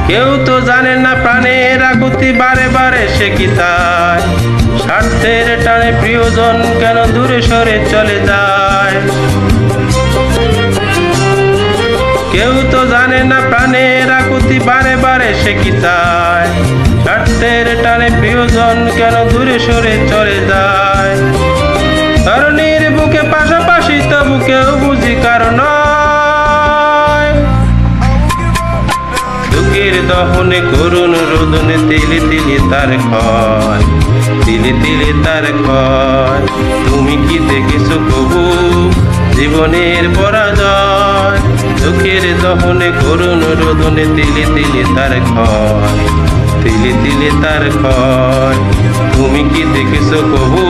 কেউ তো জানে না প্রাণের আকুতি বারে বারে সে কি তাই, স্বার্থের টানে প্রিয়জন কেন দূরে সরে চলে যায়। কেউ তো জানে না প্রাণের আকুতি বারে বারে সে কি তাই, স্বার্থের টানে প্রিয়জন কেন দূরে সরে চলে যায়। তরুণীর বুকে পাশাপাশি তবু কেউ বুঝি কারণ দুঃখের দহনে করুণ রোদনে তিলে তিলে তার ক্ষয়, তিলে তিলে তার ক্ষয়। তুমি কি দেখেছো কবু জীবনের পরাজয়? দুঃখের দহনে করুণ রোদনে তিলে তিলে তার ক্ষয়, তিলে তিলে তার ক্ষয়। তুমি কি দেখেছো কবু